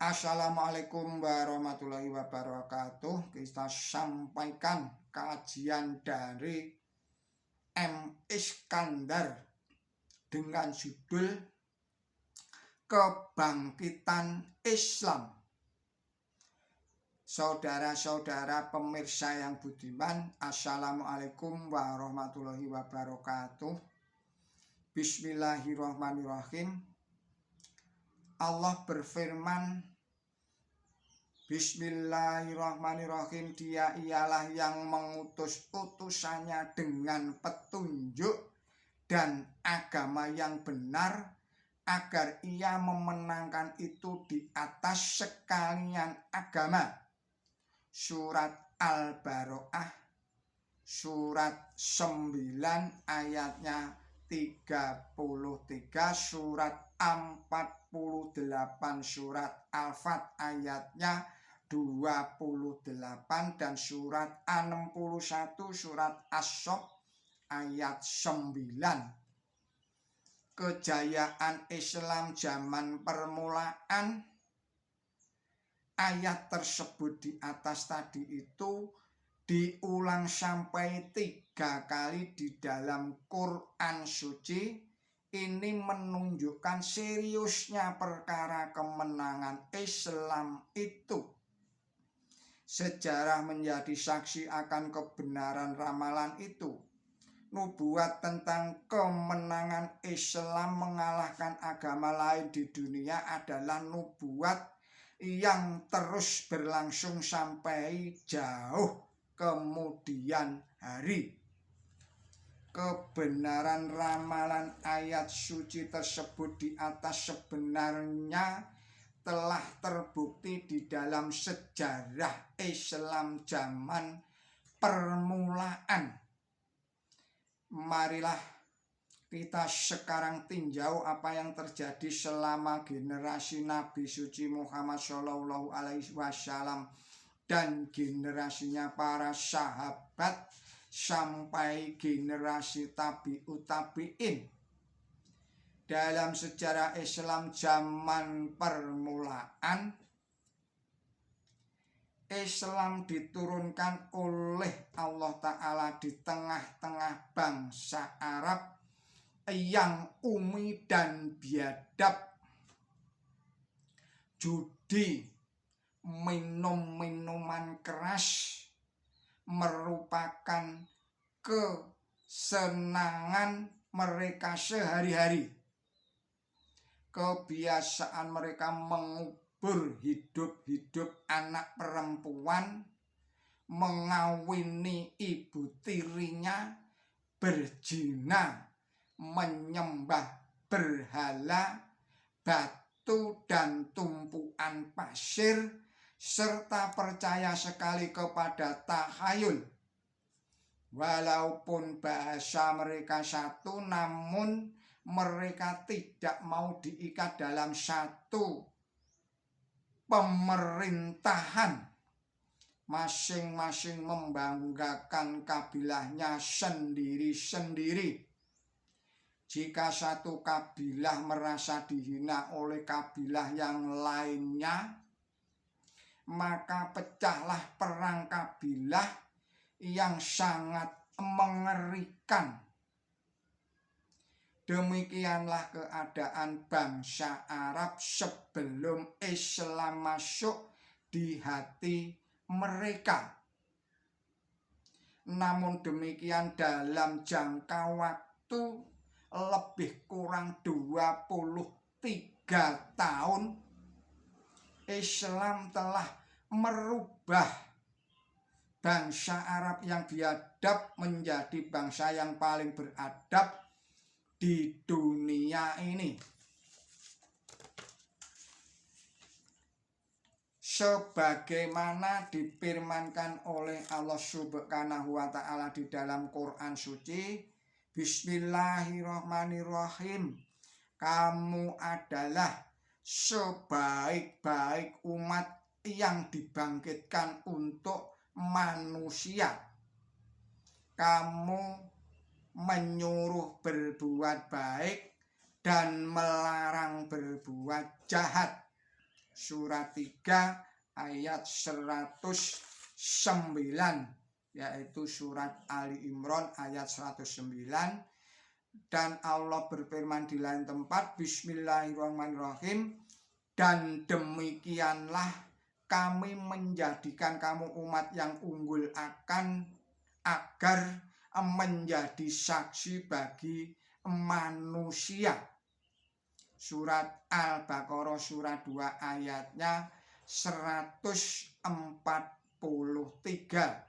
Assalamualaikum warahmatullahi wabarakatuh. Kita sampaikan kajian dari M. Iskandar dengan judul Kebangkitan Islam. Saudara-saudara pemirsa yang budiman, Assalamualaikum warahmatullahi wabarakatuh. Bismillahirrahmanirrahim. Allah berfirman, Bismillahirrahmanirrahim, Dia ialah yang mengutus utusannya dengan petunjuk dan agama yang benar, agar ia memenangkan itu di atas sekalian agama. Surat Al-Baro'ah, surat 9 ayatnya 33, surat 48, surat Al-Fat ayatnya 28, dan surat 61, surat As-Sof ayat 9. Kejayaan Islam zaman permulaan. Ayat tersebut di atas tadi itu diulang sampai 3 kali di dalam Quran suci. Ini menunjukkan seriusnya perkara kemenangan Islam itu. Sejarah menjadi saksi akan kebenaran ramalan itu. Nubuat tentang kemenangan Islam mengalahkan agama lain di dunia adalah nubuat yang terus berlangsung sampai jauh kemudian hari. Kebenaran ramalan ayat suci tersebut di atas sebenarnya telah terbukti di dalam sejarah Islam zaman permulaan. Marilah kita sekarang tinjau apa yang terjadi selama generasi Nabi suci Muhammad Shallallahu Alaihi Wasallam dan generasinya para sahabat sampai generasi tabi'ut tabi'in. Dalam sejarah Islam zaman permulaan, Islam diturunkan oleh Allah Ta'ala di tengah-tengah bangsa Arab yang umi dan biadab, judi, minum-minuman keras merupakan kesenangan mereka sehari-hari. Kebiasaan mereka mengubur hidup-hidup anak perempuan, mengawini ibu tirinya, berzina, menyembah berhala, batu dan tumpuan pasir, serta percaya sekali kepada tahayul. Walaupun bahasa mereka satu, namun mereka tidak mau diikat dalam satu pemerintahan. Masing-masing membanggakan kabilahnya sendiri-sendiri. Jika satu kabilah merasa dihina oleh kabilah yang lainnya, maka pecahlah perang kabilah yang sangat mengerikan. Demikianlah keadaan bangsa Arab sebelum Islam masuk di hati mereka. Namun demikian, dalam jangka waktu lebih kurang 23 tahun, Islam telah merubah bangsa Arab yang biadab menjadi bangsa yang paling beradab di dunia ini. Sebagaimana difirmankan oleh Allah Subhanahu wa Ta'ala di dalam Quran suci, Bismillahirrahmanirrahim, kamu adalah sebaik-baik umat yang dibangkitkan untuk manusia. Kamu menyuruh berbuat baik dan melarang berbuat jahat. surat 3 ayat 109, yaitu surat Ali Imran ayat 109. Dan Allah berfirman di lain tempat, Bismillahirrahmanirrahim, dan demikianlah kami menjadikan kamu umat yang unggul agar menjadi saksi bagi manusia. Surat Al-Baqarah surat 2 ayatnya 143.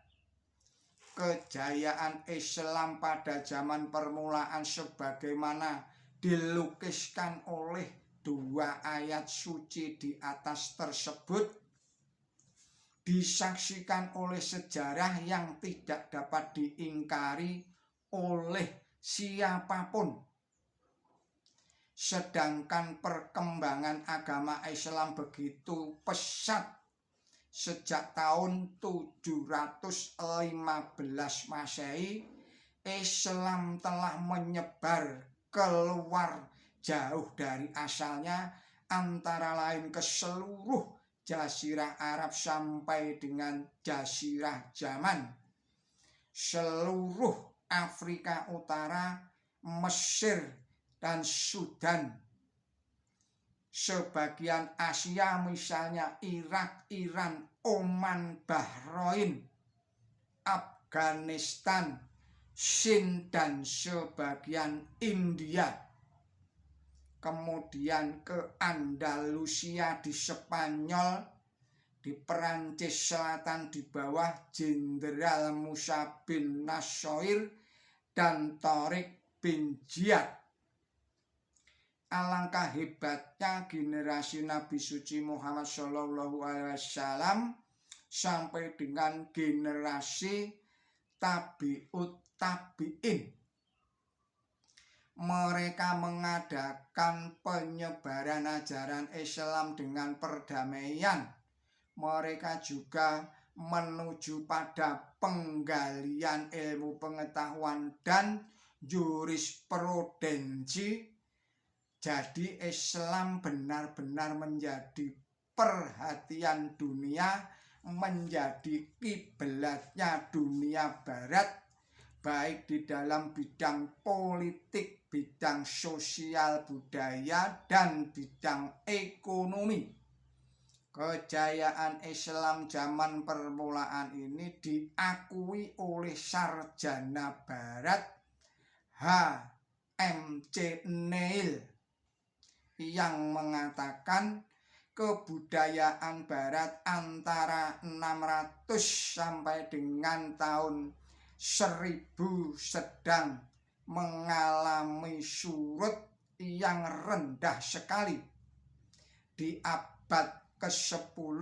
Kejayaan Islam pada zaman permulaan sebagaimana dilukiskan oleh 2 ayat suci di atas tersebut disaksikan oleh sejarah yang tidak dapat diingkari oleh siapapun. Sedangkan perkembangan agama Islam begitu pesat. Sejak tahun 715 Masehi, Islam telah menyebar keluar jauh dari asalnya, antara lain ke seluruh Jazirah Arab sampai dengan Jazirah Yaman, seluruh Afrika Utara, Mesir, dan Sudan. Sebagian Asia misalnya Irak, Iran, Oman, Bahrain, Afghanistan, Sind, dan sebagian India. Kemudian ke Andalusia di Spanyol, di Perancis Selatan di bawah Jenderal Musa bin Nasir dan Tariq bin Ziyad. Alangkah hebatnya generasi Nabi suci Muhammad SAW sampai dengan generasi tabi'ut tabi'in. Mereka mengadakan penyebaran ajaran Islam dengan perdamaian. Mereka juga menuju pada penggalian ilmu pengetahuan dan jurisprudensi. Jadi Islam benar-benar menjadi perhatian dunia, menjadi kiblatnya dunia barat, baik di dalam bidang politik, bidang sosial budaya, dan bidang ekonomi. Kejayaan Islam zaman permulaan ini diakui oleh sarjana barat H.M.C. Neil yang mengatakan kebudayaan barat antara 600 sampai dengan tahun 1000 sedang mengalami surut yang rendah sekali. Di abad ke-10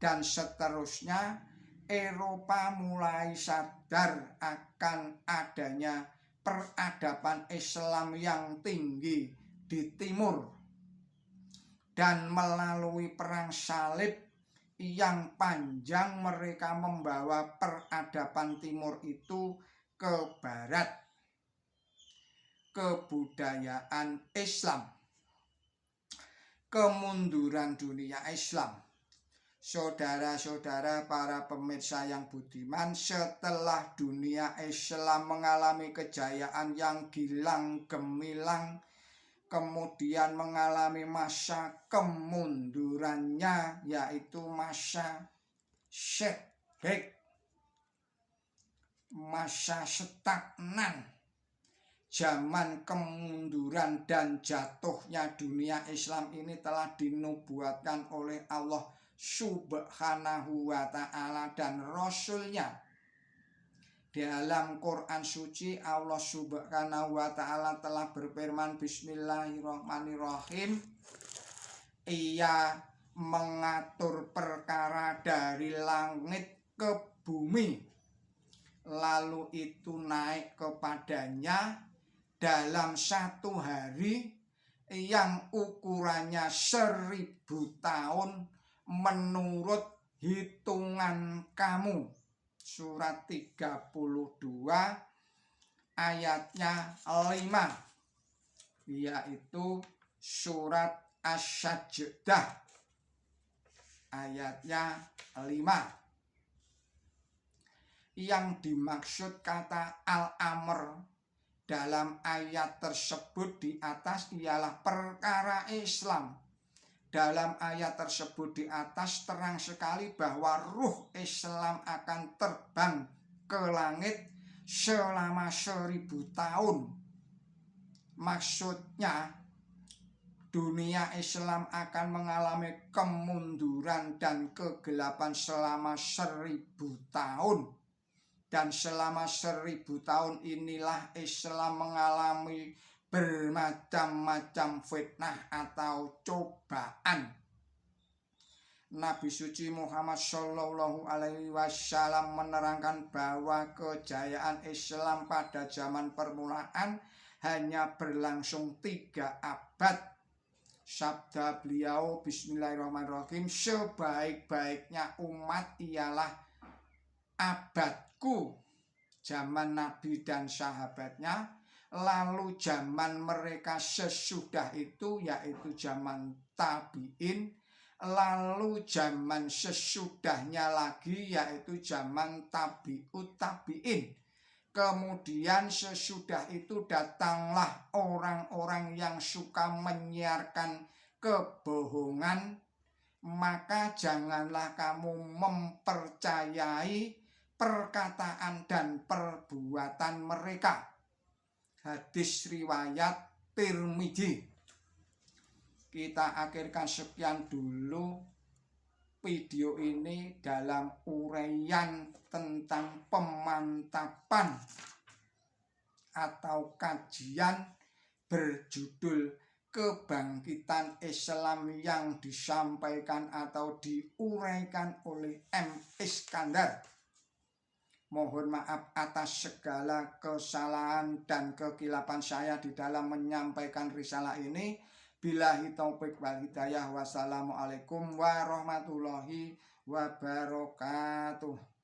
dan seterusnya, Eropa mulai sadar akan adanya peradaban Islam yang tinggi di timur, dan melalui perang salib yang panjang mereka membawa peradaban timur itu ke barat. Kebudayaan Islam, kemunduran dunia Islam. Saudara-saudara para pemirsa yang budiman, setelah dunia Islam mengalami kejayaan yang gilang gemilang, kemudian mengalami masa kemundurannya, yaitu masa setback, masa stagnan. Zaman kemunduran dan jatuhnya dunia Islam ini telah dinubuatkan oleh Allah Subhanahu wa ta'ala dan Rasulnya. Dalam Quran suci Allah Subhanahu wa ta'ala telah berfirman, Bismillahirrahmanirrahim, Ia mengatur perkara dari langit ke bumi, lalu itu naik kepadanya dalam satu hari yang ukurannya 1000 tahun menurut hitungan kamu. Surat 32 ayatnya 5, yaitu surat Asy-Sajdah ayatnya 5. Yang dimaksud kata al-amr dalam ayat tersebut di atas ialah perkara Islam. Dalam ayat tersebut di atas terang sekali bahwa ruh Islam akan terbang ke langit selama 1000 tahun. Maksudnya dunia Islam akan mengalami kemunduran dan kegelapan selama 1000 tahun. Dan selama 1000 tahun inilah Islam mengalami bermacam-macam fitnah atau cobaan. Nabi suci Muhammad Shallallahu Alaihi Wasallam menerangkan bahwa kejayaan Islam pada zaman permulaan hanya berlangsung 3 abad. Sabda beliau, Bismillahirrahmanirrahim, sebaik-baiknya umat ialah abadku, zaman Nabi dan sahabatnya, lalu zaman mereka sesudah itu yaitu zaman tabi'in, lalu zaman sesudahnya lagi yaitu zaman tabi'ut tabi'in. Kemudian sesudah itu datanglah orang-orang yang suka menyiarkan kebohongan, maka janganlah kamu mempercayai perkataan dan perbuatan mereka. Hadis riwayat Tirmidzi. Kita akhirkan sekian dulu video ini dalam uraian tentang pemantapan atau kajian berjudul Kebangkitan Islam yang disampaikan atau diuraikan oleh M. Iskandar. Mohon maaf atas segala kesalahan dan kekilapan saya di dalam menyampaikan risalah ini. Billahi taufiq wal hidayah. Wassalamualaikum warahmatullahi wabarakatuh.